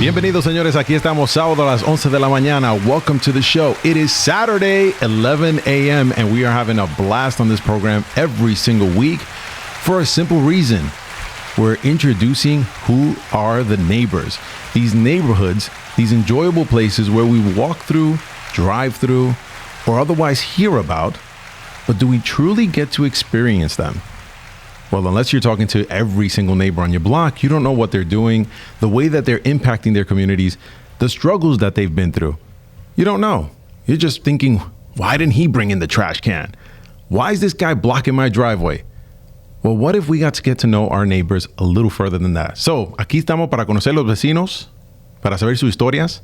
Bienvenidos, señores. Aquí estamos sábado a las 11 de la mañana. Welcome to the show. It is Saturday, 11 a.m., and we are having a blast on this program every single week for a simple reason. We're introducing who are the neighbors. These neighborhoods, these enjoyable places where we walk through, drive through, or otherwise hear about, but do we truly get to experience them? Well, unless you're talking to every single neighbor on your block, you don't know what they're doing, the way that they're impacting their communities, the struggles that they've been through. You don't know. You're just thinking, why didn't he bring in the trash can? Why is this guy blocking my driveway? Well, what if we got to get to know our neighbors a little further than that? So, aquí estamos para conocer los vecinos, para saber sus historias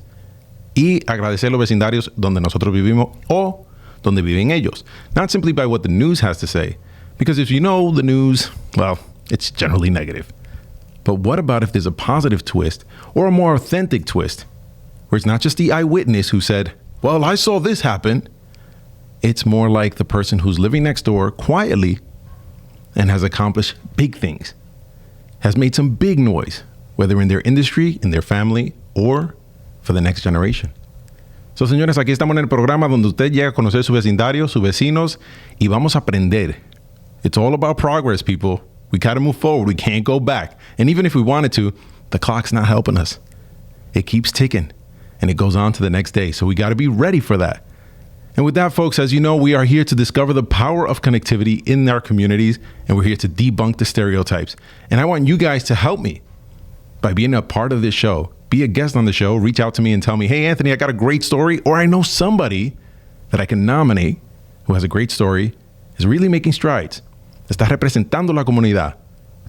y agradecer los vecindarios donde nosotros vivimos o donde viven ellos. Not simply by what the news has to say, because if you know the news, well, it's generally negative. But what about if there's a positive twist or a more authentic twist where it's not just the eyewitness who said, well, I saw this happen. It's more like the person who's living next door quietly and has accomplished big things, has made some big noise, whether in their industry, in their family, or for the next generation. So, señores, aquí estamos en el programa donde usted llega a conocer su vecindario, sus vecinos, y vamos a aprender. It's all about progress, people. We got to move forward. We can't go back. And even if we wanted to, the clock's not helping us. It keeps ticking, and it goes on to the next day. So we got to be ready for that. And with that, folks, as you know, we are here to discover the power of connectivity in our communities, and we're here to debunk the stereotypes. And I want you guys to help me by being a part of this show. Be a guest on the show. Reach out to me and tell me, hey, Anthony, I got a great story, or I know somebody that I can nominate who has a great story, is really making strides. Está representando la comunidad.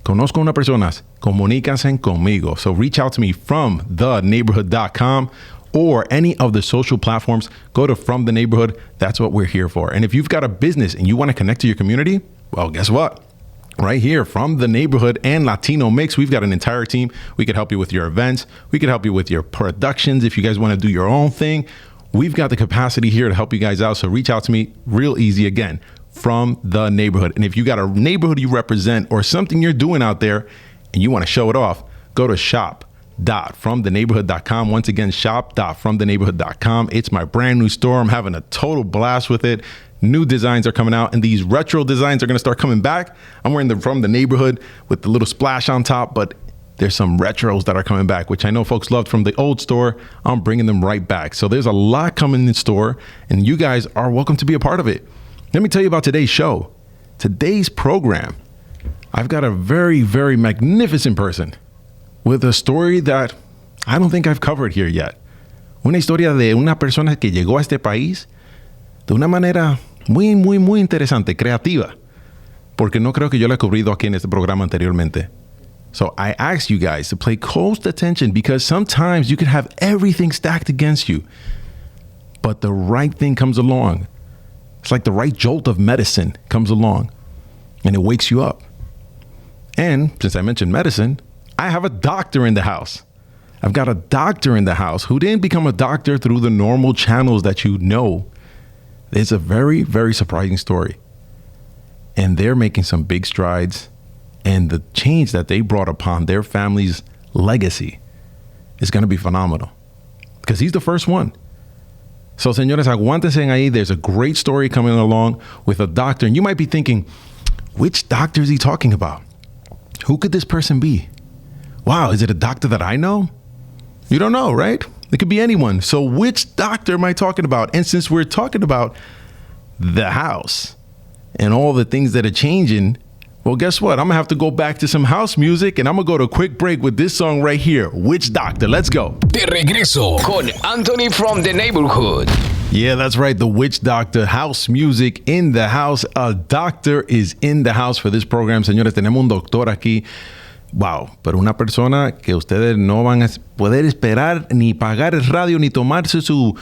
Conozco una personas. Comunícanse conmigo. So reach out to me from theneighborhood.com or any of the social platforms. Go to From the Neighborhood. That's what we're here for. And if you've got a business and you want to connect to your community, well, guess what? Right here, From the Neighborhood and Latino Mixx, we've got an entire team. We could help you with your events. We could help you with your productions. If you guys want to do your own thing, we've got the capacity here to help you guys out. So reach out to me real easy again. From the Neighborhood. And if you got a neighborhood you represent or something you're doing out there and you want to show it off, go to shop.fromtheneighborhood.com. Once again, shop.fromtheneighborhood.com. It's my brand new store. I'm having a total blast with it. New designs are coming out, and these retro designs are going to start coming back. I'm wearing the From the Neighborhood with the little splash on top, but there's some retros that are coming back, which I know folks loved from the old store. I'm bringing them right back. So there's a lot coming in the store, and you guys are welcome to be a part of it. Let me tell you about today's show. Today's program, I've got a very, very magnificent person with a story that I don't think I've covered here yet. Una historia de una persona que llegó a este país de una manera muy, muy, muy interesante, creativa, porque no creo que yo la he cubrido aquí en este programa anteriormente. So I ask you guys to pay close attention because sometimes you can have everything stacked against you, but the right thing comes along. It's like the right jolt of medicine comes along and it wakes you up. And since I mentioned medicine, I have a doctor in the house. I've got a doctor in the house who didn't become a doctor through the normal channels that you know. It's a very, very surprising story. And they're making some big strides. And the change that they brought upon their family's legacy is going to be phenomenal. Because he's the first one. So, señores, aguántense ahí. There's a great story coming along with a doctor. And you might be thinking, which doctor is he talking about? Who could this person be? Wow, is it a doctor that I know? You don't know, right? It could be anyone. So which doctor am I talking about? And since we're talking about the house and all the things that are changing, well, guess what? I'm going to have to go back to some house music and I'm going to go to a quick break with this song right here. Which Doctor? Let's go. De regreso con Anthony from the Neighborhood. Yeah, that's right. The Witch Doctor, house music in the house. A doctor is in the house for this program. Señores, tenemos un doctor aquí. Wow, pero una persona que ustedes no van a poder esperar ni pagar el radio ni tomarse su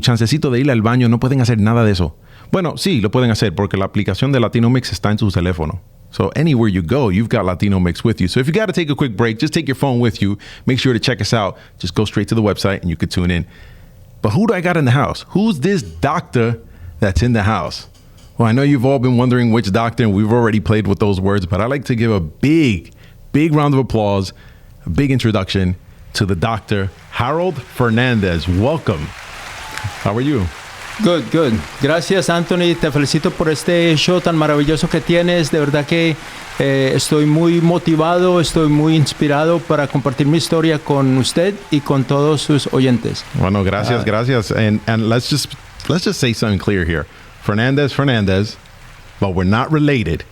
chancecito de ir al baño. No pueden hacer nada de eso. Bueno, sí, lo pueden hacer porque la aplicación de Latino Mixx está en su teléfono. So anywhere you go, you've got Latino Mixx with you. So if you got to take a quick break, just take your phone with you. Make sure to check us out. Just go straight to the website and you could tune in. But who do I got in the house? Who's this doctor that's in the house? Well, I know you've all been wondering which doctor, and we've already played with those words, but I like to give a big round of applause, a big introduction to the doctor Harold Fernandez. Welcome. How are you? Good, good. Gracias, Anthony. Te felicito por este show tan maravilloso que tienes. De verdad que estoy muy motivado, estoy muy inspirado para compartir mi historia con usted y con todos sus oyentes. Bueno, gracias, gracias. And let's just say something clear here. Fernandez, but we're not related.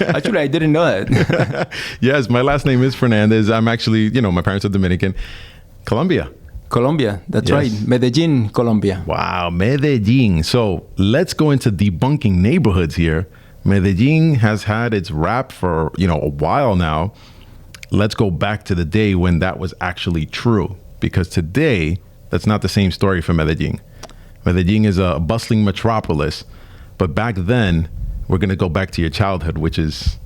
Actually, I didn't know that. Yes, my last name is Fernandez. I'm actually, my parents are Dominican. Colombia, that's yes. right. Medellin, Colombia. Wow, Medellin. So let's go into debunking neighborhoods here. Medellin has had its rap for, a while now. Let's go back to the day when that was actually true. Because today, that's not the same story for Medellin. Medellin is a bustling metropolis. But back then, we're going to go back to your childhood, which is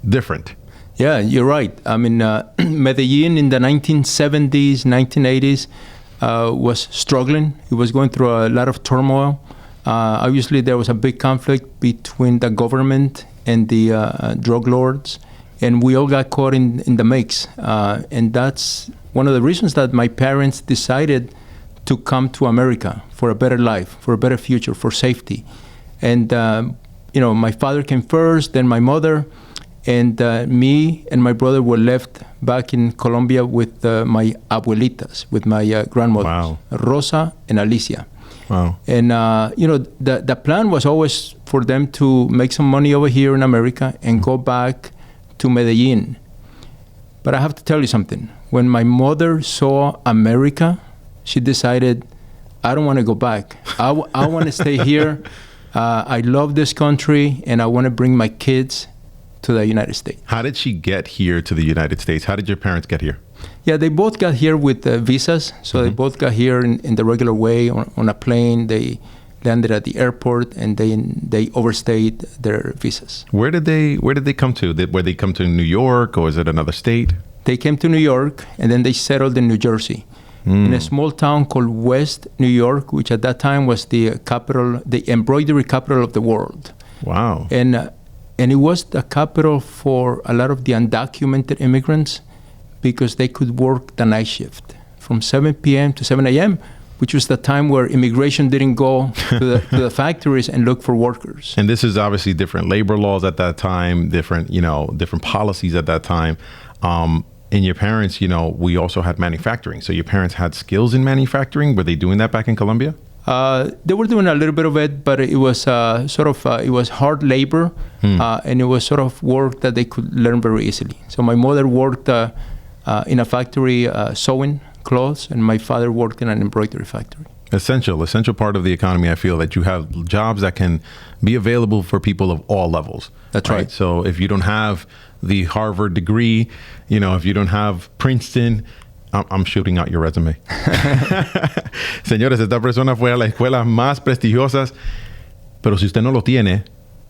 different. Yeah, you're right. I mean, Medellin in the 1970s, 1980s was struggling. It was going through a lot of turmoil. Obviously, there was a big conflict between the government and the drug lords, and we all got caught in the mix. And that's one of the reasons that my parents decided to come to America for a better life, for a better future, for safety. And, my father came first, then my mother. And me and my brother were left back in Colombia with my abuelitas, with my grandmothers, wow. Rosa and Alicia. Wow. And, the plan was always for them to make some money over here in America and go back to Medellin. But I have to tell you something. When my mother saw America, she decided, I don't want to go back. I want to stay here. I love this country, and I want to bring my kids to the United States. How did she get here to the United States? How did your parents get here? Yeah, they both got here with visas. So they both got here in the regular way on a plane. They landed at the airport, and they overstayed their visas. Where did they come to? Where they come to New York, or is it another state? They came to New York, and then they settled in New Jersey, in a small town called West New York, which at that time was the capital, the embroidery capital of the world. Wow. And it was the capital for a lot of the undocumented immigrants because they could work the night shift from 7 p.m. to 7 a.m., which was the time where immigration didn't go to the factories and look for workers. And this is obviously different labor laws at that time, different policies at that time. And your parents, we also had manufacturing. So your parents had skills in manufacturing. Were they doing that back in Colombia? They were doing a little bit of it, but it was it was hard labor, and it was sort of work that they could learn very easily. So my mother worked in a factory sewing clothes, and my father worked in an embroidery factory. Essential part of the economy, I feel, that you have jobs that can be available for people of all levels. That's right. So if you don't have the Harvard degree, if you don't have Princeton, I'm shooting out your resume. Señores, esta persona fue a las escuelas más prestigiosas, pero si usted no lo tiene,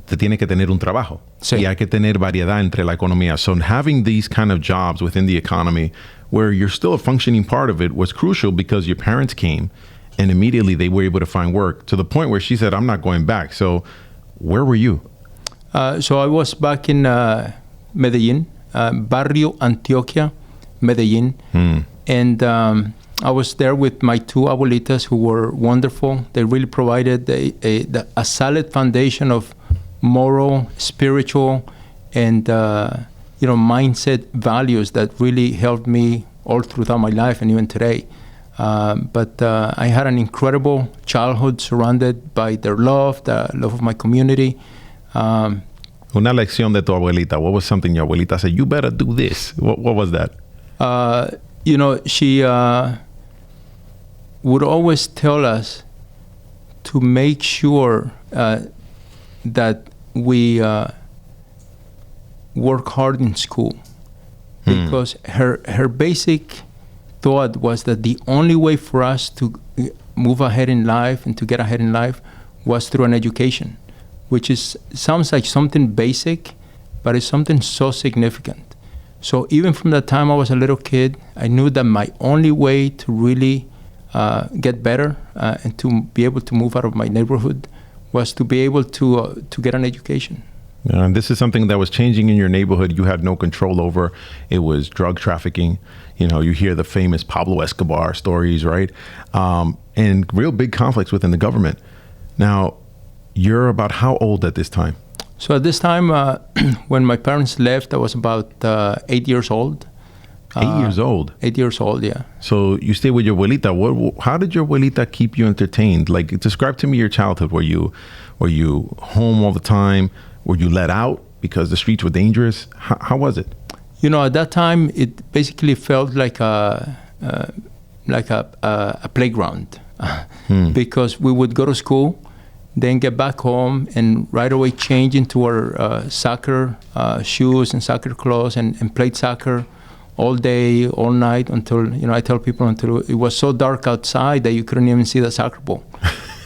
te tiene que tener un trabajo. Sí. Y hay que tener variedad entre la economía. So having these kind of jobs within the economy where you're still a functioning part of it was crucial because your parents came and immediately they were able to find work to the point where she said, I'm not going back. So where were you? So I was back in Medellin, Barrio Antioquia, Medellin. And I was there with my two abuelitas who were wonderful. They really provided a solid foundation of moral, spiritual, and mindset values that really helped me all throughout my life and even today. But I had an incredible childhood surrounded by their love, the love of my community. Una lección de tu abuelita. What was something your abuelita said? You better do this. What was that? She would always tell us to make sure that we work hard in school, because her basic thought was that the only way for us to move ahead in life and to get ahead in life was through an education, which sounds like something basic, but it's something so significant. So even from the time I was a little kid, I knew that my only way to really get better and to be able to move out of my neighborhood was to be able to get an education. And this is something that was changing in your neighborhood. You had no control over. It was drug trafficking. You know, you hear the famous Pablo Escobar stories, right? And real big conflicts within the government. Now, you're about how old at this time? So at this time, when my parents left, I was about 8 years old. 8 years old? 8 years old, yeah. So you stayed with your abuelita. How did your abuelita keep you entertained? Like, describe to me your childhood. Were you home all the time? Were you let out because the streets were dangerous? How was it? You know, at that time, it basically felt like a playground because we would go to school, then get back home, and right away change into our soccer shoes and soccer clothes and played soccer all day, all night until, you know, I tell people until it was so dark outside that you couldn't even see the soccer ball.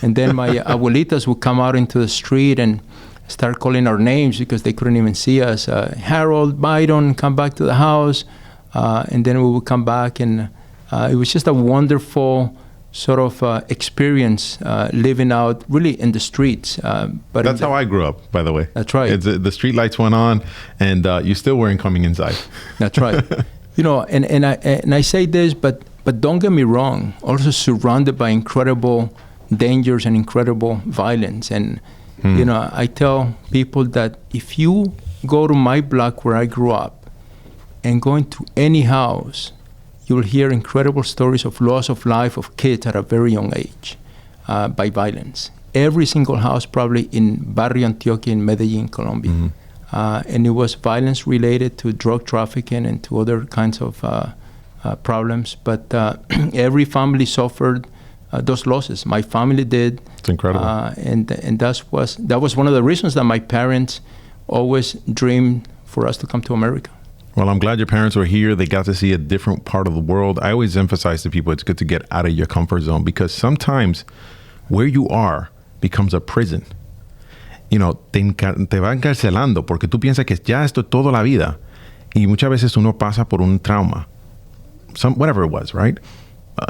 And then my abuelitas would come out into the street and start calling our names because they couldn't even see us. Harold, Byron, come back to the house. And then we would come back, and it was just a wonderful sort of experience living out really in the streets. But that's how I grew up, by the way. That's right. The street lights went on, and you still weren't coming inside. That's right. You know, and I say this, but don't get me wrong. Also surrounded by incredible dangers and incredible violence. And you know, I tell people that if you go to my block where I grew up and go into any house, you'll hear incredible stories of loss of life of kids at a very young age by violence. Every single house probably in Barrio Antioquia in Medellin, Colombia. And it was violence related to drug trafficking and to other kinds of problems. But every family suffered those losses. My family did. It's incredible. And that was one of the reasons that my parents always dreamed for us to come to America. Well, I'm glad your parents were here. They got to see a different part of the world. I always emphasize to people it's good to get out of your comfort zone because sometimes where you are becomes a prison. You know, te va encarcelando porque tú piensas que ya esto es toda la vida. Y muchas veces uno pasa por un trauma. Whatever it was, right?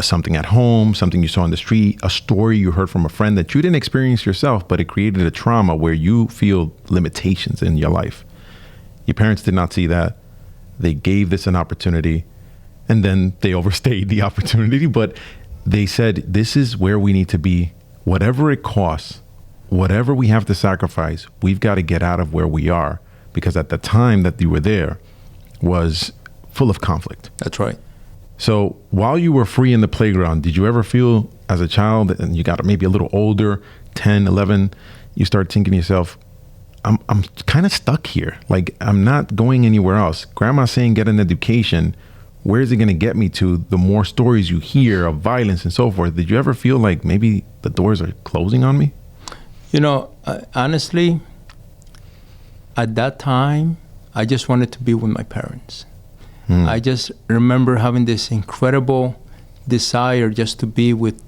Something at home, something you saw on the street, a story you heard from a friend that you didn't experience yourself, but it created a trauma where you feel limitations in your life. Your parents did not see that. They gave this an opportunity, and then they overstayed the opportunity, but they said, this is where we need to be. Whatever it costs, whatever we have to sacrifice, we've got to get out of where we are, because at the time that you were there was full of conflict. That's right. So while you were free in the playground, did you ever feel as a child, and you got maybe a little older, 10, 11, you start thinking to yourself, I'm kind of stuck here. Like, I'm not going anywhere else. Grandma's saying get an education. Where is it going to get me to? The more stories you hear of violence and so forth. Did you ever feel like maybe the doors are closing on me? You know, honestly, at that time, I just wanted to be with my parents. I just remember having this incredible desire just to be with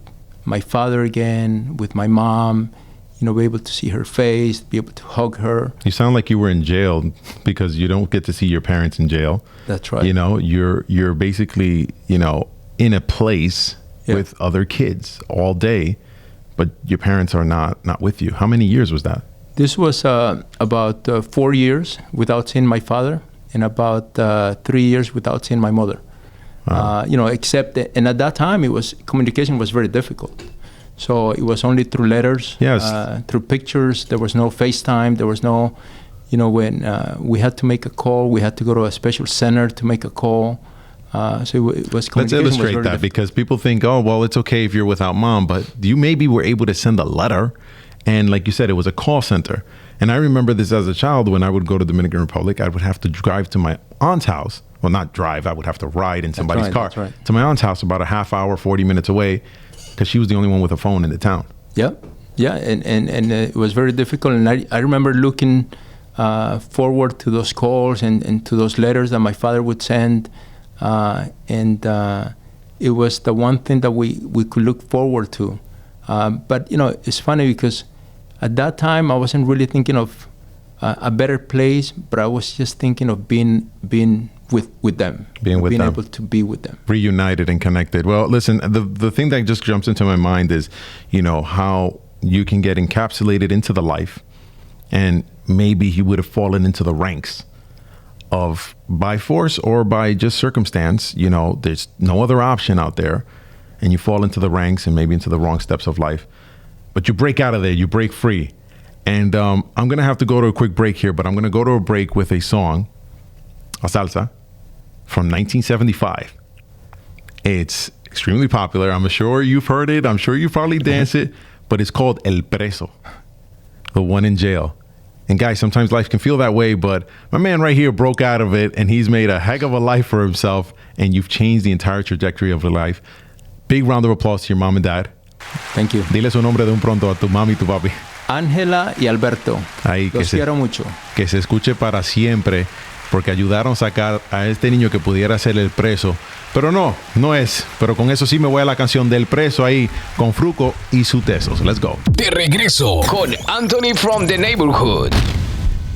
my father again, with my mom, you know, be able to see her face, be able to hug her. You sound like you were in jail because you don't get to see your parents in jail. That's right. You know, you're basically, you know, in a place with other kids all day, but your parents are not with you. How many years was that? This was about 4 years without seeing my father, and about 3 years without seeing my mother. You know, except that, and at that time, communication was very difficult. So it was only through letters, through pictures. There was no FaceTime. There was no, you know, when we had to make a call, we had to go to a special center to make a call. So it was communication. Let's illustrate that difficult. Because people think, oh, well, it's okay if you're without mom, but you maybe were able to send a letter. And like you said, it was a call center. And I remember this as a child when I would go to Dominican Republic, I would have to drive to my aunt's house. Well, not drive. I would have to ride in somebody's car to my aunt's house about a half hour, 40 minutes away, because she was the only one with a phone in the town. Yeah, and it was very difficult. And I remember looking forward to those calls and to those letters that my father would send. And it was the one thing that we could look forward to. But, you know, it's funny because at that time I wasn't really thinking of a better place, but I was just thinking of being with them, being able to be with them, reunited and connected. Well, listen, the thing that just jumps into my mind is, you know, how you can get encapsulated into the life and maybe he would have fallen into the ranks of by force or by just circumstance. You know, there's no other option out there, and you fall into the ranks and maybe into the wrong steps of life. But you break out of there, you break free. And I'm going to have to go to a quick break here, but I'm going to go to a break with a song, a salsa, from 1975. It's extremely popular. I'm sure you've heard it. I'm sure you probably dance it, but it's called El Preso, the one in jail. And guys, sometimes life can feel that way, but my man right here broke out of it, and he's made a heck of a life for himself, and you've changed the entire trajectory of your life. Big round of applause to your mom and dad. Thank you. Dile su nombre de un pronto a tu mami y tu papi. Ángela y Alberto. Ahí, Los quiero mucho. Que se escuche para siempre, porque ayudaron a sacar a este niño que pudiera ser el preso. Pero no es. Pero con eso sí me voy a la canción del preso ahí, con Fruco y su Tesos. Let's go. De regreso con Anthony from the Neighborhood.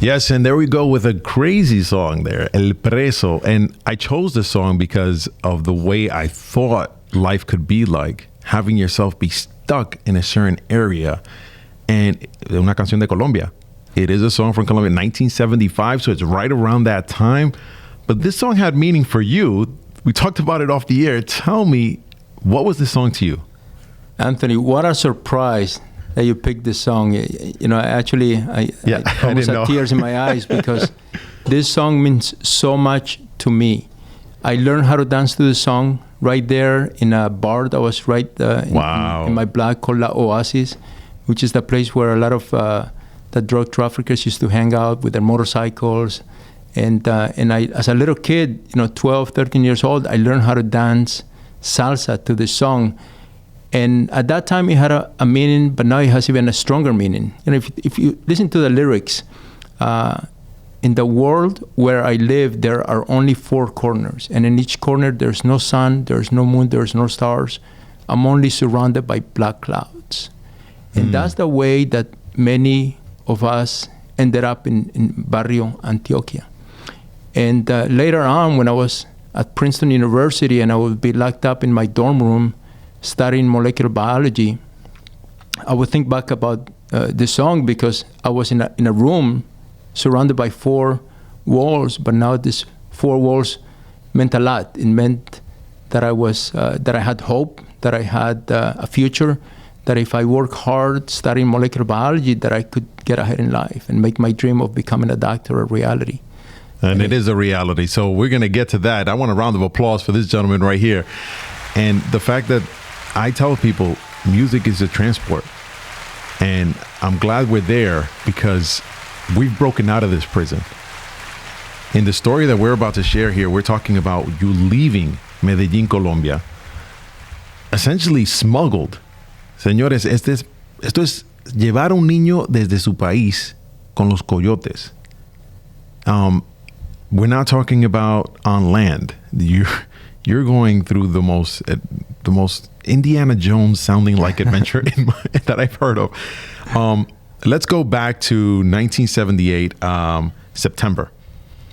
Yes, and there we go with a crazy song there, El Preso. And I chose this song because of the way I thought life could be like, having yourself be stuck in a certain area. And una canción de Colombia. It is a song from Colombia, 1975, so it's right around that time. But this song had meaning for you. We talked about it off the air. Tell me, what was this song to you? Anthony, what a surprise that you picked this song. You know, actually, I almost had tears in my eyes because this song means so much to me. I learned how to dance to the song right there in a bar that was right in my block called La Oasis, which is the place where a lot of the drug traffickers used to hang out with their motorcycles. And I, as a little kid, 12, 13 years old, I learned how to dance salsa to the song. And at that time, it had a meaning, but now it has even a stronger meaning. If you listen to the lyrics, in the world where I live, there are only 4 corners. And in each corner, there's no sun, there's no moon, there's no stars. I'm only surrounded by black clouds. And that's the way that many of us ended up in Barrio Antioquia. And later on, when I was at Princeton University and I would be locked up in my dorm room studying molecular biology, I would think back about this song because I was in a room surrounded by 4 walls, but now these 4 walls meant a lot. It meant that I had hope, that I had a future, that if I work hard studying molecular biology, that I could get ahead in life and make my dream of becoming a doctor a reality. And it is a reality. So we're going to get to that. I want a round of applause for this gentleman right here. And the fact that I tell people music is a transport. And I'm glad we're there because we've broken out of this prison. In the story that we're about to share here, we're talking about you leaving Medellín, Colombia, essentially smuggled. Señores, esto es llevar a un niño desde su país con los coyotes. We're not talking about on land. You're going through the most Indiana Jones sounding like adventure that I've heard of. Let's go back to 1978, September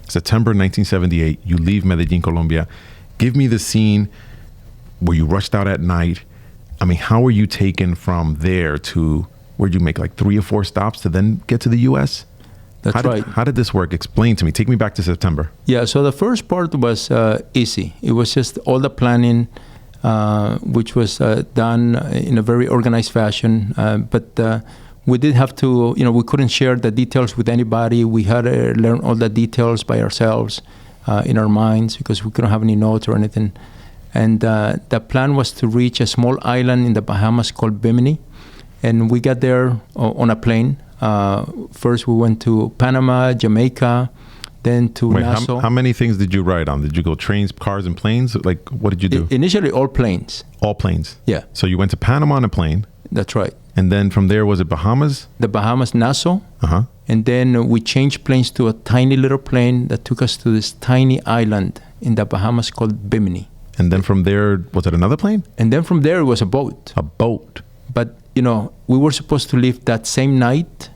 1978. You leave Medellín, Colombia. Give me the scene where you rushed out at night. I mean, how were you taken from there to where'd you make like 3 or 4 stops to then get to the U.S.? That's right. How did this work? Explain to me. Take me back to September. Yeah, so the first part was easy. It was just all the planning, which was done in a very organized fashion. But we did have to, we couldn't share the details with anybody. We had to learn all the details by ourselves in our minds because we couldn't have any notes or anything. And the plan was to reach a small island in the Bahamas called Bimini. And we got there on a plane. First, we went to Panama, Jamaica, then to Nassau. How many things did you ride on? Did you go trains, cars, and planes? Like, what did you do? Initially, all planes. All planes? Yeah. So you went to Panama on a plane? That's right. And then from there, was it Bahamas? The Bahamas, Nassau. Uh-huh. And then we changed planes to a tiny little plane that took us to this tiny island in the Bahamas called Bimini. And then from there, was it another plane? And then from there, it was a boat. A boat. But, we were supposed to leave that same night.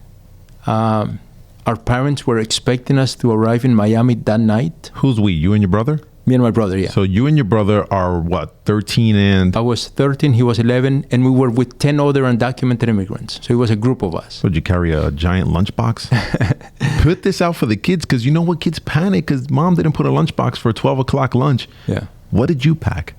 Our parents were expecting us to arrive in Miami that night. Who's we? You and your brother? Me and my brother, yeah. So you and your brother are what, 13 and... I was 13, he was 11, and we were with 10 other undocumented immigrants. So it was a group of us. Would you carry a giant lunchbox? Put this out for the kids, because you know what, kids panic because mom didn't put a lunchbox for a 12 o'clock lunch. Yeah. What did you pack?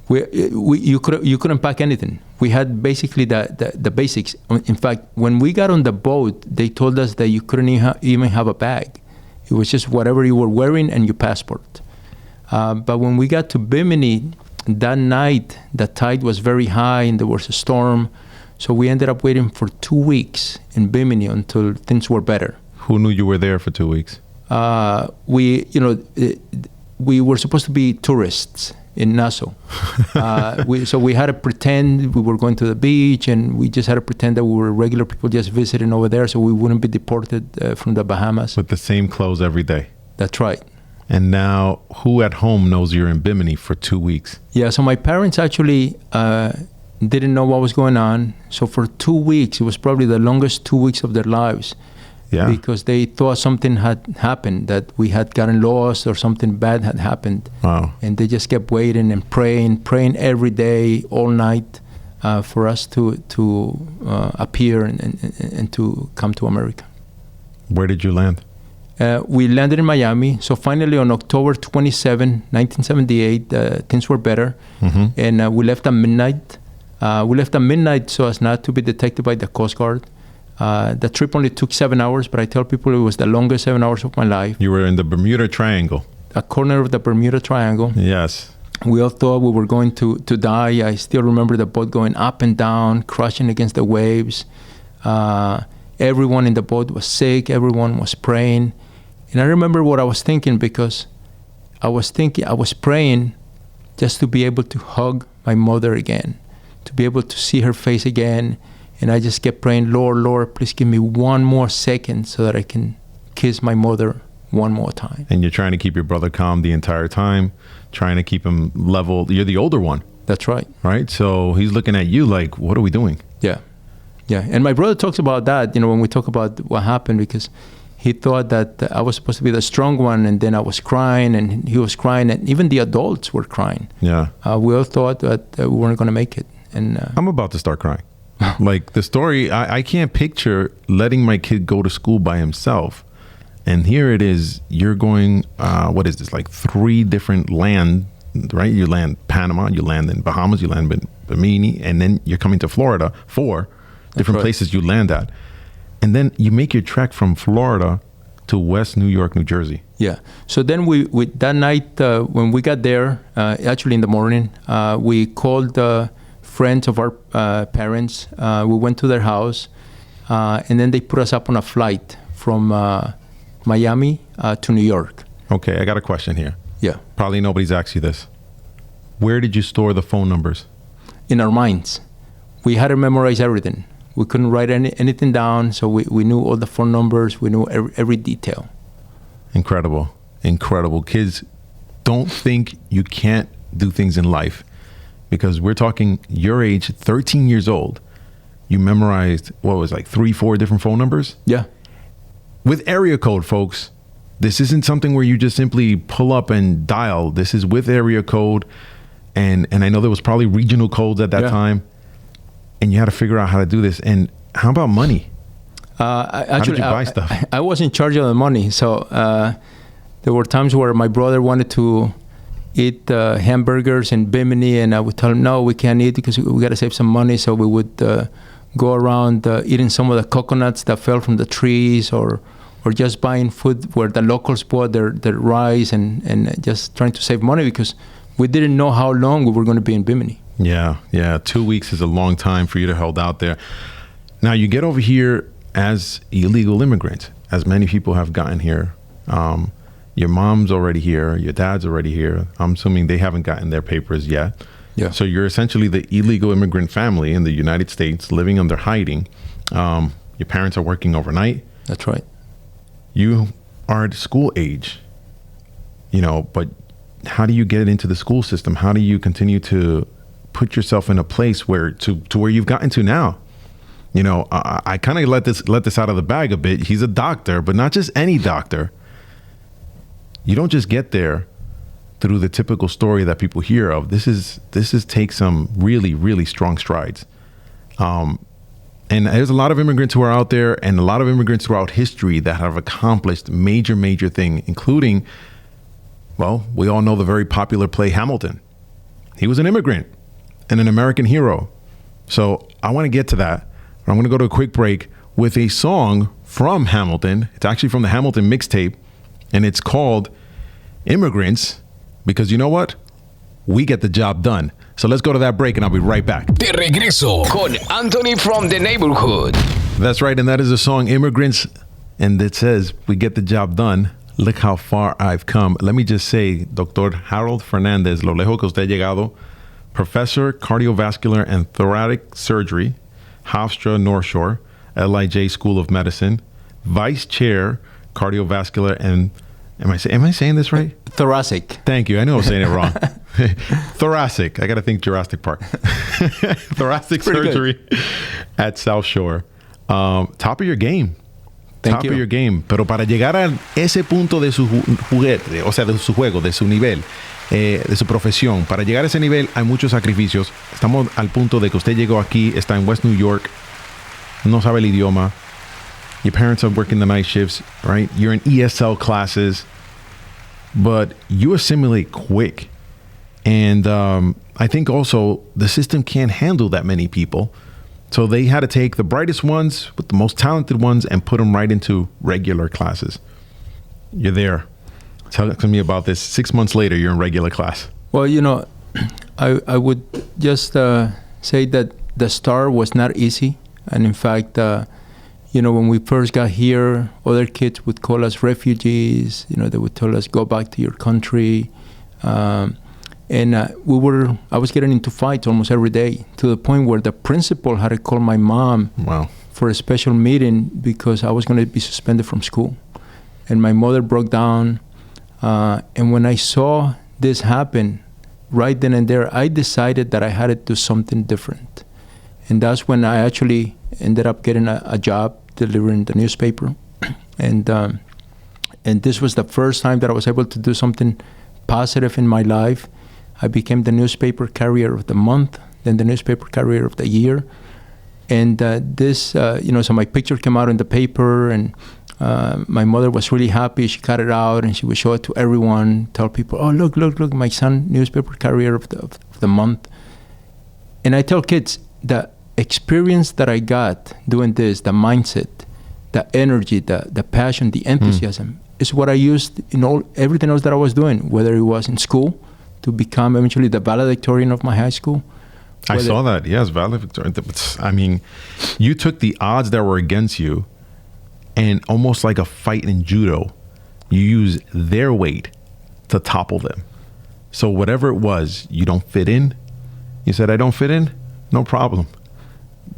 You couldn't pack anything. We had basically the basics. In fact, when we got on the boat, they told us that you couldn't even have a bag. It was just whatever you were wearing and your passport. But when we got to Bimini, that night, the tide was very high and there was a storm. So we ended up waiting for 2 weeks in Bimini until things were better. Who knew you were there for 2 weeks? We were supposed to be tourists in Nassau. So we had to pretend we were going to the beach, and we just had to pretend that we were regular people just visiting over there so we wouldn't be deported from the Bahamas. With the same clothes every day. That's right. And now, who at home knows you're in Bimini for 2 weeks? Yeah, so my parents actually didn't know what was going on. So for 2 weeks, it was probably the longest 2 weeks of their lives. Yeah. Because they thought something had happened, that we had gotten lost or something bad had happened. Wow. And they just kept waiting and praying every day, all night, for us to appear and to come to America. Where did you land? We landed in Miami. So finally on October 27, 1978, things were better. Mm-hmm. And we left at midnight. We left at midnight so as not to be detected by the Coast Guard. The trip only took 7 hours, but I tell people it was the longest 7 hours of my life. You were in the Bermuda Triangle. A corner of the Bermuda Triangle. Yes. We all thought we were going to die. I still remember the boat going up and down, crashing against the waves. Everyone in the boat was sick. Everyone was praying. And I remember what I was thinking, because I was praying just to be able to hug my mother again, to be able to see her face again. And I just kept praying, Lord, please give me one more second so that I can kiss my mother one more time. And you're trying to keep your brother calm the entire time, trying to keep him level. You're the older one. That's right. Right? So he's looking at you like, what are we doing? Yeah. Yeah. And my brother talks about that, when we talk about what happened, because he thought that I was supposed to be the strong one, and then I was crying, and he was crying, and even the adults were crying. Yeah. We all thought that we weren't going to make it. And I'm about to start crying. Like the story, I can't picture letting my kid go to school by himself. And here it is, you're going, what is this, like 3 different land, right? You land Panama, you land in Bahamas, you land in Bimini, and then you're coming to Florida, 4 different places you land at. And then you make your trek from Florida to West New York, New Jersey. Yeah. So then we that night, when we got there, actually in the morning, we called friends of our parents. We went to their house, and then they put us up on a flight from Miami to New York. Okay, I got a question here. Yeah. Probably nobody's asked you this. Where did you store the phone numbers? In our minds. We had to memorize everything. We couldn't write anything down, so we knew all the phone numbers. We knew every detail. Incredible. Incredible. Kids, don't think you can't do things in life, because we're talking your age, 13 years old. You memorized, 3-4 different phone numbers? Yeah. With area code, folks. This isn't something where you just simply pull up and dial. This is with area code. And I know there was probably regional codes at that time. And you had to figure out how to do this. And how about money? How did you buy stuff? I was in charge of the money. So there were times where my brother wanted to eat hamburgers in Bimini, and I would tell him, no, we can't eat because we got to save some money. So we would go around eating some of the coconuts that fell from the trees, or just buying food where the locals bought their rice, and just trying to save money because we didn't know how long we were going to be in Bimini. Yeah. 2 weeks is a long time for you to hold out there. Now, you get over here as illegal immigrants, as many people have gotten here. Your mom's already here. Your dad's already here. I'm assuming they haven't gotten their papers yet. Yeah. So you're essentially the illegal immigrant family in the United States living under hiding. Your parents are working overnight. That's right. You are at school age, but how do you get into the school system? How do you continue to put yourself in a place where where you've gotten to now? I kind of let this out of the bag a bit. He's a doctor, but not just any doctor. You don't just get there through the typical story that people hear of. This is take some really, really strong strides. And there's a lot of immigrants who are out there, and a lot of immigrants throughout history that have accomplished major thing, including, well, we all know the very popular play Hamilton. He was an immigrant and an American hero. So I want to get to that. I'm going to go to a quick break with a song from Hamilton. It's actually from the Hamilton mixtape, and it's called Immigrants, because you know what? We get the job done. So let's go to that break, and I'll be right back. De regreso con Anthony from the neighborhood. That's right, and that is the song Immigrants, and it says, we get the job done. Look how far I've come. Let me just say, Dr. Harold Fernandez, lo lejos que usted ha llegado, Professor, Cardiovascular and Thoracic Surgery, Hofstra North Shore, LIJ School of Medicine, Vice Chair, Cardiovascular and, am I saying this right? Thoracic. Thank you. I know I was saying it wrong. Thoracic. I got to think Jurassic Park. Thoracic surgery at South Shore. Top of your game. Thank you. Top of your game. Pero para llegar a ese punto de su juguete, o sea, de su juego, de su nivel, de su profesión, para llegar a ese nivel hay muchos sacrificios. Estamos al punto de que usted llegó aquí, está en West New York, no sabe el idioma. Your parents are working the night shifts, right? You're in ESL classes, but you assimilate quick. And I think also the system can't handle that many people. So they had to take the brightest ones with the most talented ones and put them right into regular classes. You're there. Tell me about this. 6 months later, you're in regular class. Well, you know, I would just say that the start was not easy. And in fact, you know, when we first got here, other kids would call us refugees. You know, they would tell us, go back to your country. And I was getting into fights almost every day, to the point where the principal had to call my mom for a special meeting because I was going to be suspended from school. And my mother broke down. And when I saw this happen, right then and there, I decided that I had to do something different. And that's when I actually ended up getting a job delivering the newspaper. And this was the first time that I was able to do something positive in my life. I became the newspaper carrier of the month, then the newspaper carrier of the year. And you know, so my picture came out in the paper, and my mother was really happy. She cut it out, and she would show it to everyone, tell people, oh, look, my son, newspaper carrier of the month. And I tell kids, the experience that I got doing this, the mindset, the energy, the passion, the enthusiasm, is what I used in everything else that I was doing, whether it was in school, to become eventually the valedictorian of my high school. I saw that. Yes, valedictorian. I mean, you took the odds that were against you, and almost like a fight in judo, you use their weight to topple them. So whatever it was, you don't fit in. You said, I don't fit in? No problem.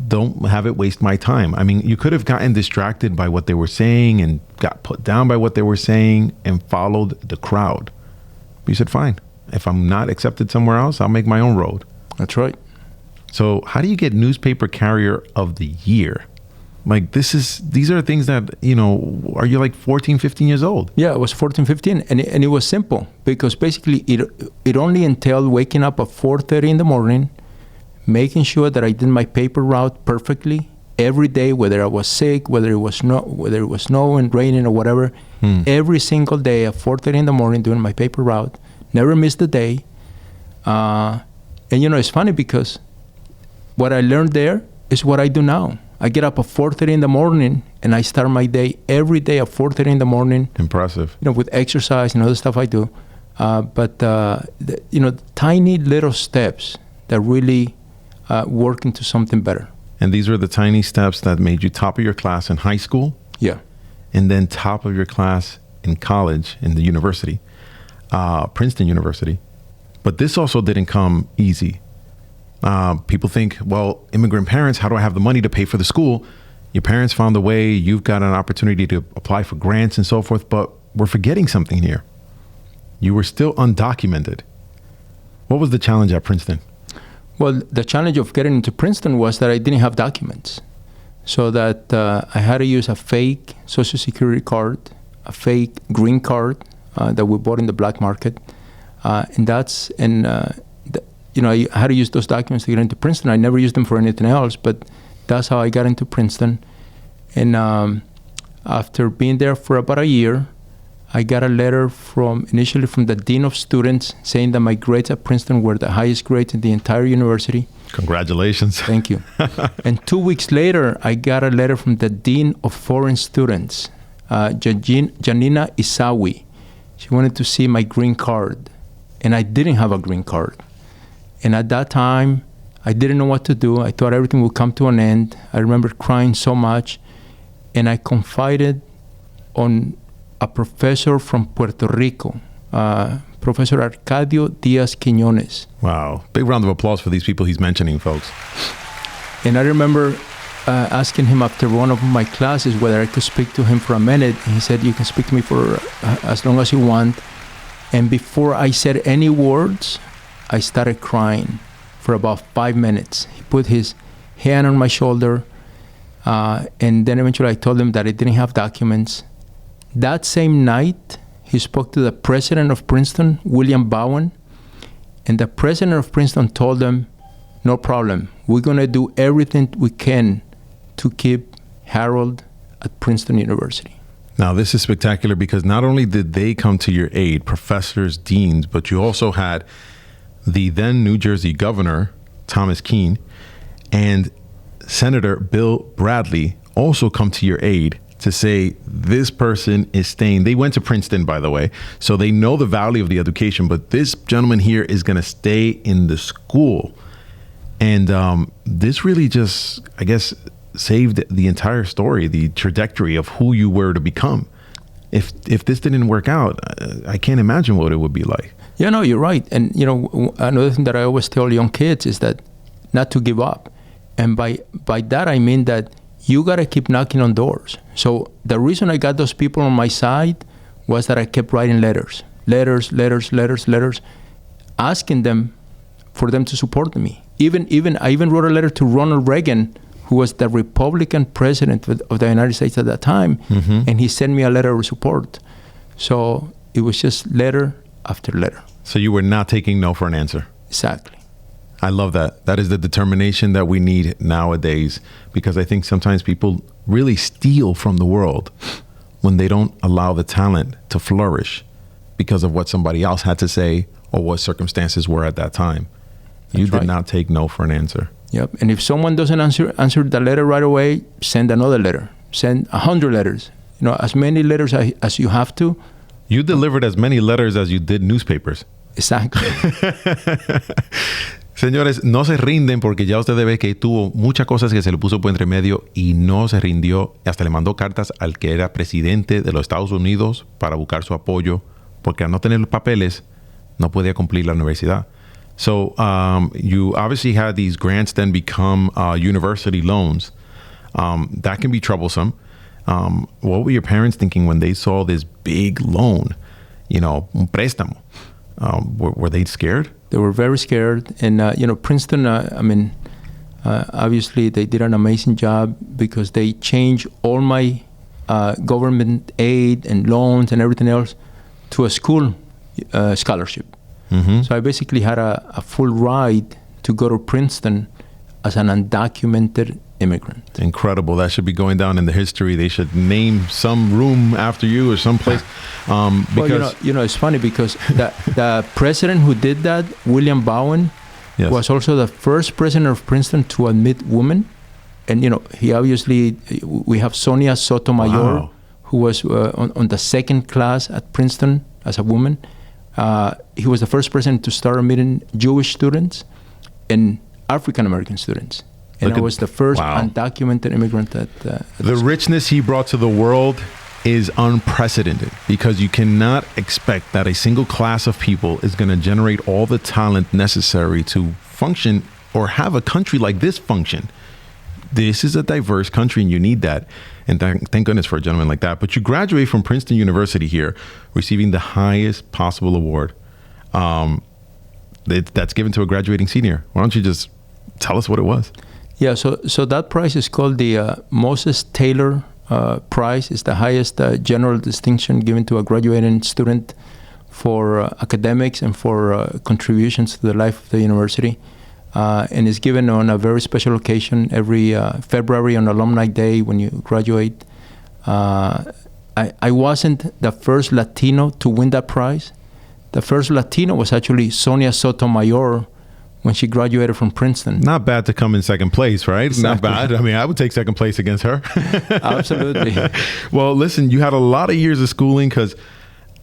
Don't have it waste my time. I mean, you could have gotten distracted by what they were saying and got put down by what they were saying and followed the crowd. But you said, fine. If I'm not accepted somewhere else, I'll make my own road. That's right. So how do you get newspaper carrier of the year? Like these are things that, you know, are you like 14, 15 years old? Yeah, I was 14, 15. And it was simple because basically it only entailed waking up at 4:30 in the morning, making sure that I did my paper route perfectly every day, whether I was sick, whether it was snowing, raining, or whatever. Every single day at 4:30 in the morning doing my paper route. Never missed a day. And, you know, it's funny because what I learned there is what I do now. I get up at 4:30 in the morning and I start my day every day at 4:30 in the morning. Impressive. You know, with exercise and other stuff I do. But you know, tiny little steps that really work into something better. And these were the tiny steps that made you top of your class in high school. Yeah. And then top of your class in college, in the university. Princeton University. But this also didn't come easy. People think, well, immigrant parents, how do I have the money to pay for the school? Your parents found a way, you've got an opportunity to apply for grants and so forth, but we're forgetting something here. You were still undocumented. What was the challenge at Princeton? Well, the challenge of getting into Princeton was that I didn't have documents. So that I had to use a fake Social Security card, a fake green card, that we bought in the black market. I had to use those documents to get into Princeton. I never used them for anything else, but that's how I got into Princeton. And after being there for about a year, I got a letter initially from the dean of students saying that my grades at Princeton were the highest grades in the entire university. Congratulations. Thank you. And 2 weeks later, I got a letter from the dean of foreign students, Janina Isawi. She wanted to see my green card, and I didn't have a green card. And at that time, I didn't know what to do. I thought everything would come to an end. I remember crying so much, and I confided on a professor from Puerto Rico, Professor Arcadio Diaz Quiñones. Wow. Big round of applause for these people he's mentioning, folks. And I remember asking him after one of my classes whether I could speak to him for a minute. And he said, you can speak to me for as long as you want. And before I said any words, I started crying for about 5 minutes. He put his hand on my shoulder. And then eventually I told him that I didn't have documents. That same night, he spoke to the president of Princeton, William Bowen, and the president of Princeton told him, no problem, we're going to do everything we can to keep Harold at Princeton University. Now, this is spectacular because not only did they come to your aid, professors, deans, but you also had the then New Jersey governor, Thomas Kean, and Senator Bill Bradley also come to your aid to say this person is staying. They went to Princeton, by the way, so they know the value of the education, but this gentleman here is going to stay in the school. And this really just, I guess, saved the entire story, the trajectory of who you were to become. If this didn't work out, I can't imagine what it would be like. Yeah, no, you're right. And, another thing that I always tell young kids is that not to give up. And by that, I mean that you got to keep knocking on doors. So the reason I got those people on my side was that I kept writing letters, asking them for them to support me. I even wrote a letter to Ronald Reagan, who was the Republican president of the United States at that time, and he sent me a letter of support. So it was just letter after letter. So you were not taking no for an answer. Exactly. I love that. That is the determination that we need nowadays, because I think sometimes people really steal from the world when they don't allow the talent to flourish because of what somebody else had to say or what circumstances were at that time. You did not take no for an answer. Yep. And if someone doesn't answer the letter right away, send another letter. Send 100 letters. As many letters as you have to. You delivered as many letters as you did newspapers. Exactly. Señores, no se rinden porque ya usted ve que tuvo muchas cosas que se le puso por entre medio y no se rindió. Hasta le mandó cartas al que era presidente de los Estados Unidos para buscar su apoyo, porque al no tener los papeles no podía cumplir la universidad. So you obviously had these grants then become university loans. That can be troublesome. What were your parents thinking when they saw this big loan, un préstamo? Were they scared? They were very scared. And, Princeton, obviously they did an amazing job because they changed all my government aid and loans and everything else to a school scholarship. Mm-hmm. So I basically had a full ride to go to Princeton as an undocumented immigrant. Incredible. That should be going down in the history. They should name some room after you or some place. Because it's funny because the president who did that, William Bowen, yes, was also the first president of Princeton to admit women. And, he obviously, we have Sonia Sotomayor, wow, who was on the second class at Princeton as a woman. He was the first president to start admitting Jewish students and African-American students. And I was the first undocumented immigrant at the richness he brought to the world is unprecedented, because you cannot expect that a single class of people is going to generate all the talent necessary to function or have a country like this function. This is a diverse country and you need that. And thank goodness for a gentleman like that. But you graduate from Princeton University here, receiving the highest possible award that's given to a graduating senior. Why don't you just tell us what it was? Yeah, so that prize is called the Moses Taylor Prize. It's the highest general distinction given to a graduating student for academics and for contributions to the life of the university. And it's given on a very special occasion every February on Alumni Day when you graduate. I wasn't the first Latino to win that prize. The first Latino was actually Sonia Sotomayor when she graduated from Princeton. Not bad to come in second place, right? Exactly. Not bad. I mean, I would take second place against her. Absolutely. Well, listen, you had a lot of years of schooling because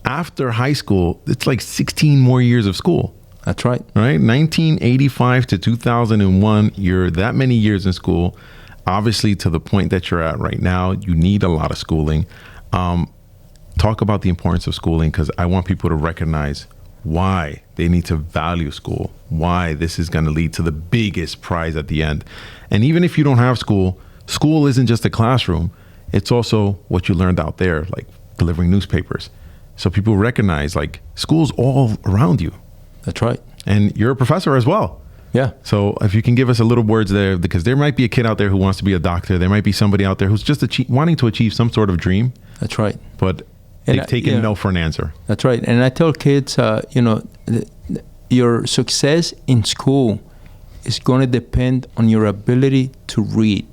after high school, it's like 16 more years of school. That's right. Right? 1985 to 2001, you're that many years in school. Obviously, to the point that you're at right now, you need a lot of schooling. Talk about the importance of schooling, because I want people to recognize why they need to value school, why this is going to lead to the biggest prize at the end. And even if you don't have school, school isn't just a classroom. It's also what you learned out there, like delivering newspapers. So people recognize like school's all around you. That's right. And you're a professor as well. Yeah. So if you can give us a little words there, because there might be a kid out there who wants to be a doctor. There might be somebody out there who's just wanting to achieve some sort of dream. That's right. But they've taken no for an answer. That's right. And I tell kids, your success in school is going to depend on your ability to read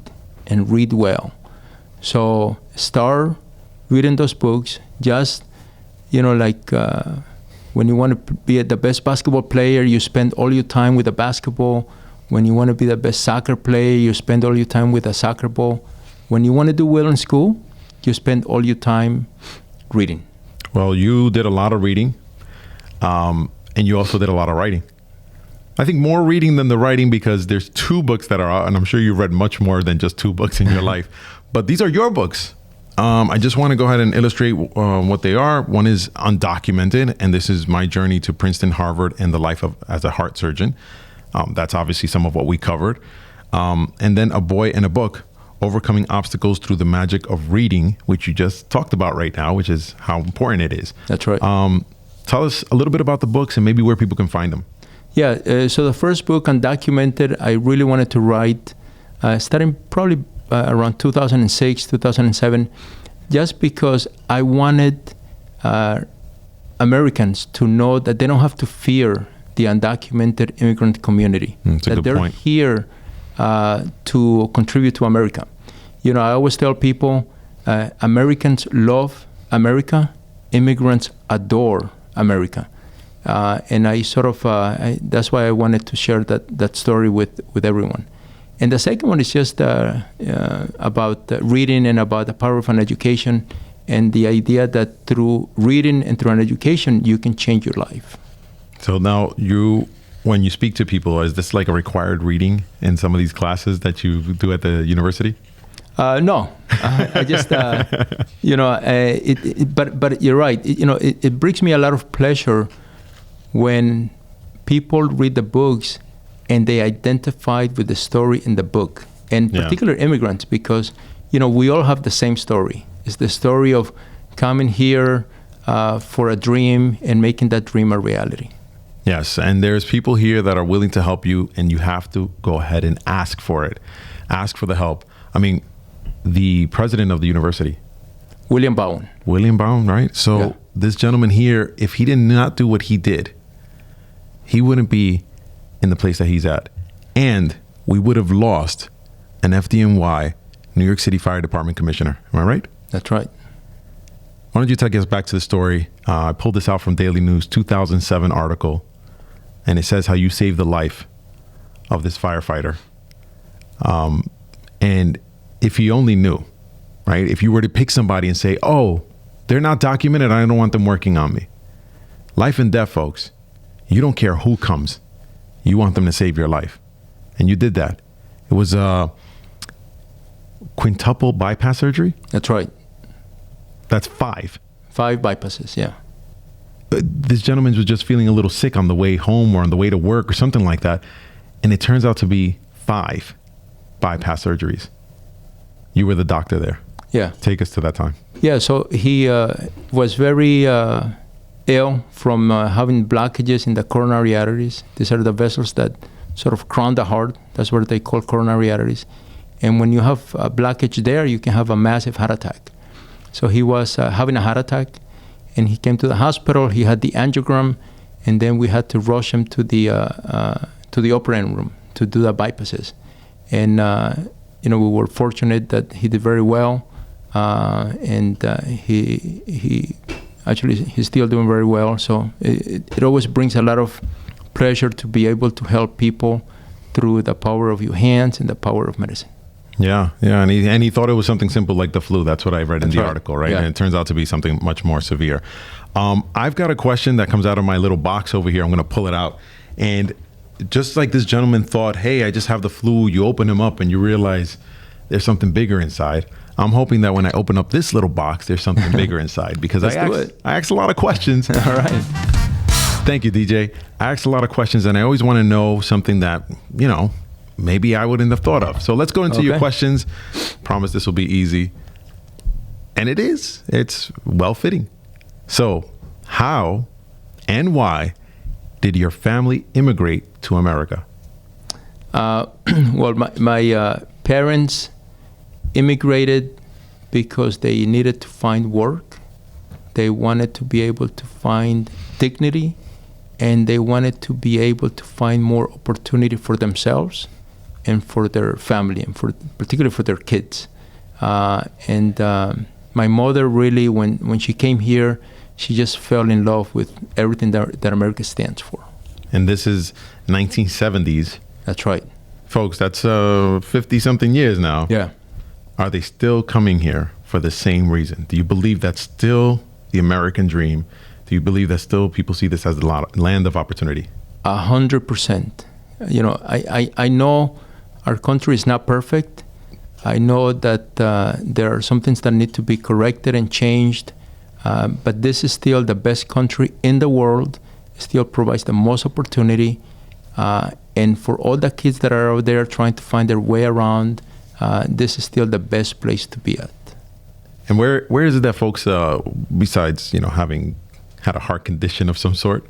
and read well. So start reading those books. Just, when you want to be the best basketball player, you spend all your time with the basketball. When you want to be the best soccer player, you spend all your time with the soccer ball. When you want to do well in school, you spend all your time reading. Well, you did a lot of reading, and you also did a lot of writing. I think more reading than the writing, because there's 2 books that are out, and I'm sure you've read much more than just 2 books in your life. But these are your books. I just want to go ahead and illustrate what they are. One is Undocumented, and this is my journey to Princeton, Harvard, and the life as a heart surgeon. That's obviously some of what we covered. And then A Boy and a Book, Overcoming Obstacles Through the Magic of Reading, which you just talked about right now, which is how important it is. That's right. Tell us a little bit about the books and maybe where people can find them. Yeah, so the first book, Undocumented, I really wanted to write, starting probably around 2006, 2007, just because I wanted Americans to know that they don't have to fear the undocumented immigrant community. That they're point. here to contribute to America. I always tell people, Americans love America, immigrants adore America. And I sort of, that's why I wanted to share that story with everyone. And the second one is just about reading and about the power of an education, and the idea that through reading and through an education, you can change your life. So now when you speak to people, is this like a required reading in some of these classes that you do at the university? No, I just, but you're right. It brings me a lot of pleasure when people read the books and they identified with the story in the book, and particular immigrants, because, we all have the same story. It's the story of coming here for a dream and making that dream a reality. Yes, and there's people here that are willing to help you, and you have to go ahead and ask for it. Ask for the help. I mean, the president of the university, William Bowen, right? So this gentleman here, if he did not do what he did, he wouldn't be in the place that he's at. And we would have lost an FDNY, New York City Fire Department commissioner. Am I right? That's right. Why don't you take us back to the story? I pulled this out from Daily News, 2007 article, and it says how you saved the life of this firefighter. And if he only knew, right? If you were to pick somebody and say, oh, they're not documented, I don't want them working on me. Life and death, folks. You don't care who comes. You want them to save your life. And you did that. It was a quintuple bypass surgery? That's right. That's 5. 5 bypasses, yeah. This gentleman was just feeling a little sick on the way home or on the way to work or something like that. And it turns out to be 5 bypass surgeries. You were the doctor there. Yeah. Take us to that time. Yeah, so he was very ill from having blockages in the coronary arteries. These are the vessels that sort of crown the heart. That's what they call coronary arteries. And when you have a blockage there, you can have a massive heart attack. So he was having a heart attack, and he came to the hospital. He had the angiogram, and then we had to rush him to the operating room to do the bypasses. And we were fortunate that he did very well, and he actually he's still doing very well. So it always brings a lot of pleasure to be able to help people through the power of your hands and the power of medicine. Yeah, and he thought it was something simple like the flu. That's what I read in the article, right? Yeah. And it turns out to be something much more severe. I've got a question that comes out of my little box over here. I'm going to pull it out. And just like this gentleman thought, hey, I just have the flu. You open him up and you realize there's something bigger inside. I'm hoping that when I open up this little box, there's something bigger inside, because I asked a lot of questions. All right. Thank you, DJ. I asked a lot of questions, and I always want to know something that, maybe I wouldn't have thought of. So let's go into your questions. Promise this will be easy. And it is. It's well-fitting. So how and why did your family immigrate to America? Well, my parents immigrated because they needed to find work. They wanted to be able to find dignity, and they wanted to be able to find more opportunity for themselves and for their family, and particularly for their kids. My mother really, when she came here, she just fell in love with everything that America stands for. And this is 1970s. That's right. Folks, that's 50-something years now. Yeah. Are they still coming here for the same reason? Do you believe that's still the American dream? Do you believe that still people see this as the land of opportunity? 100%. I know our country is not perfect. I know that there are some things that need to be corrected and changed, but this is still the best country in the world. It still provides the most opportunity, and for all the kids that are out there trying to find their way around, this is still the best place to be at. And where is it that folks, besides having had a heart condition of some sort,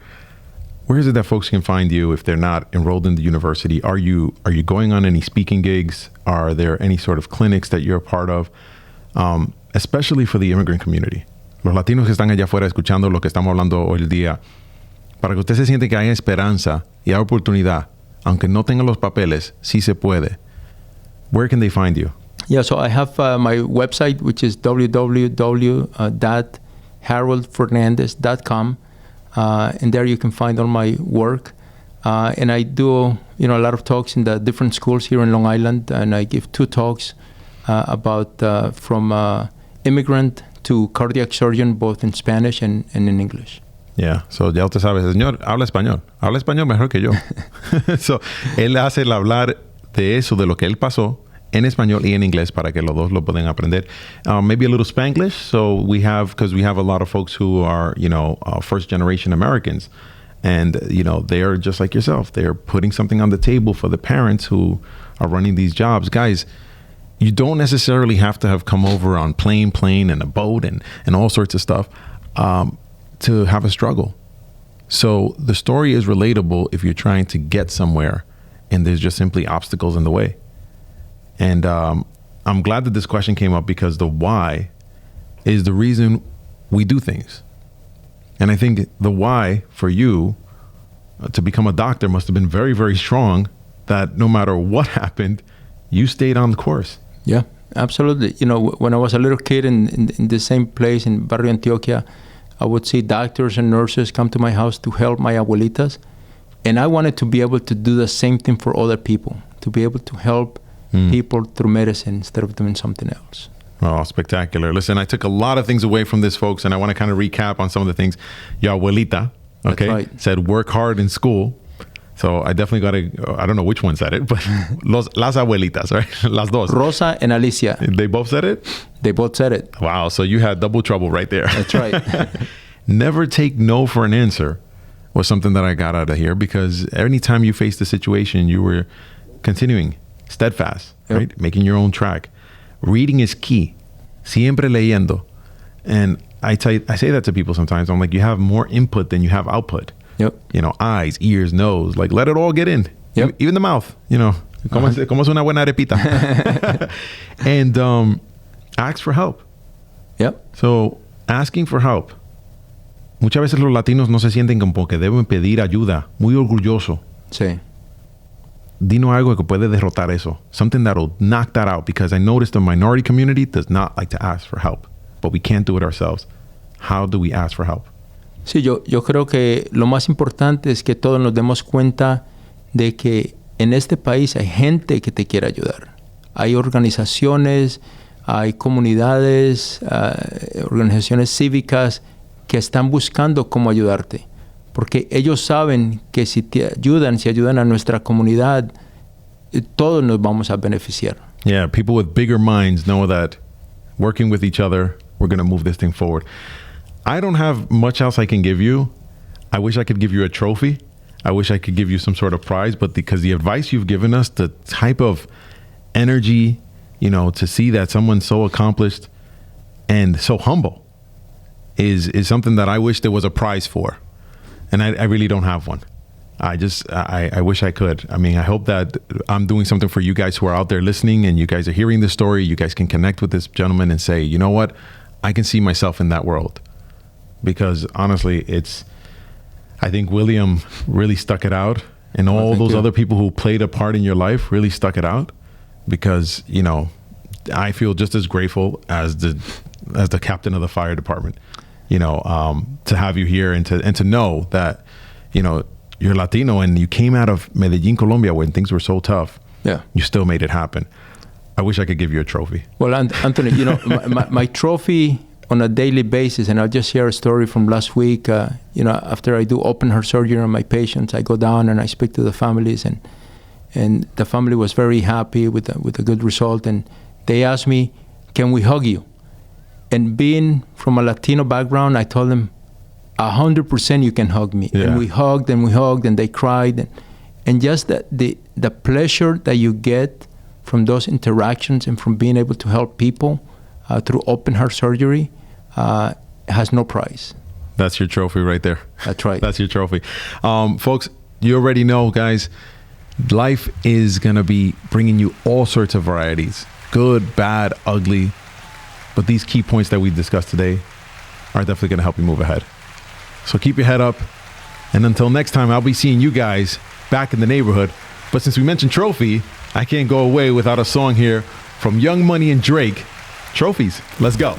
where is it that folks can find you if they're not enrolled in the university? Are you going on any speaking gigs? Are there any sort of clinics that you're a part of? Especially for the immigrant community. Los latinos que están allá afuera escuchando lo que estamos hablando hoy el día, para que usted se siente que hay esperanza y hay oportunidad, aunque no tenga los papeles, sí se puede. Where can they find you? Yeah, so I have my website, which is www.haroldfernandez.com. And there you can find all my work. And I do, a lot of talks in the different schools here in Long Island. And I give 2 talks about from immigrant to cardiac surgeon, both in Spanish and in English. Yeah, so ya usted sabe, señor, habla español mejor que yo. So, él hace el hablar de eso, de lo que él pasó, en español y en inglés, para que los dos lo puedan aprender. Maybe a little Spanglish. So because we have a lot of folks who are, first generation Americans, and, they are just like yourself. They're putting something on the table for the parents who are running these jobs. Guys, you don't necessarily have to have come over on plane and a boat and all sorts of stuff to have a struggle. So the story is relatable if you're trying to get somewhere and there's just simply obstacles in the way. And I'm glad that this question came up, because the why is the reason we do things. And I think the why for you to become a doctor must have been very, very strong, that no matter what happened, you stayed on the course. Yeah, absolutely. When I was a little kid in the same place in Barrio Antioquia, I would see doctors and nurses come to my house to help my abuelitas. And I wanted to be able to do the same thing for other people, to be able to help people through medicine instead of doing something else. Oh, spectacular. Listen, I took a lot of things away from this, folks, and I want to kind of recap on some of the things. Your abuelita, okay, right, said work hard in school. So I definitely got to, I don't know which one said it, but las abuelitas, right? Las dos. Rosa and Alicia. They both said it? They both said it. Wow, so you had double trouble right there. That's right. Never take no for an answer was something that I got out of here, because anytime you faced a situation, you were continuing, steadfast, yep, right? Making your own track. Reading is key. Siempre leyendo. And I say that to people sometimes. I'm like, you have more input than you have output. Yep. Eyes, ears, nose, like let it all get in. Yep. Even the mouth, como es una buena arepita. And ask for help. Yep. So asking for help Muchas veces los latinos no se sienten como que deben pedir ayuda. Muy orgulloso. Sí. Dinos algo que puede derrotar eso. Something that'll knock that out. Because I noticed the minority community does not like to ask for help. But we can't do it ourselves. How do we ask for help? Sí, yo creo que lo más importante es que todos nos demos cuenta de que en este país hay gente que te quiere ayudar. Hay organizaciones, hay comunidades, organizaciones cívicas que están buscando cómo ayudarte. Porque ellos saben que si ayudan a nuestra comunidad, todos nos vamos a beneficiar. Yeah, people with bigger minds know that working with each other, we're going to move this thing forward. I don't have much else I can give you. I wish I could give you a trophy. I wish I could give you some sort of prize, but because the advice you've given us, the type of energy, to see that someone's so accomplished and so humble is something that I wish there was a prize for. And I really don't have one. I wish I could. I mean, I hope that I'm doing something for you guys who are out there listening and you guys are hearing this story. You guys can connect with this gentleman and say, you know what? I can see myself in that world. Because honestly, I think William really stuck it out. And all those other people who played a part in your life really stuck it out. Because, I feel just as grateful as the captain of the fire department. To have you here and to know that, you're Latino and you came out of Medellin, Colombia when things were so tough. Yeah. You still made it happen. I wish I could give you a trophy. Well, Anthony, my trophy on a daily basis, and I'll just share a story from last week. After I do open heart surgery on my patients, I go down and I speak to the families, and the family was very happy with a good result. And they asked me, "Can we hug you?" And being from a Latino background, I told them, 100% you can hug me. Yeah. And we hugged and they cried. And just the pleasure that you get from those interactions and from being able to help people through open heart surgery has no price. That's your trophy right there. That's right. That's your trophy. Folks, you already know, guys, life is going to be bringing you all sorts of varieties. Good, bad, ugly. But these key points that we discussed today are definitely going to help you move ahead. So keep your head up. And until next time, I'll be seeing you guys back in the neighborhood. But since we mentioned Trophy, I can't go away without a song here from Young Money and Drake. Trophies. Let's go.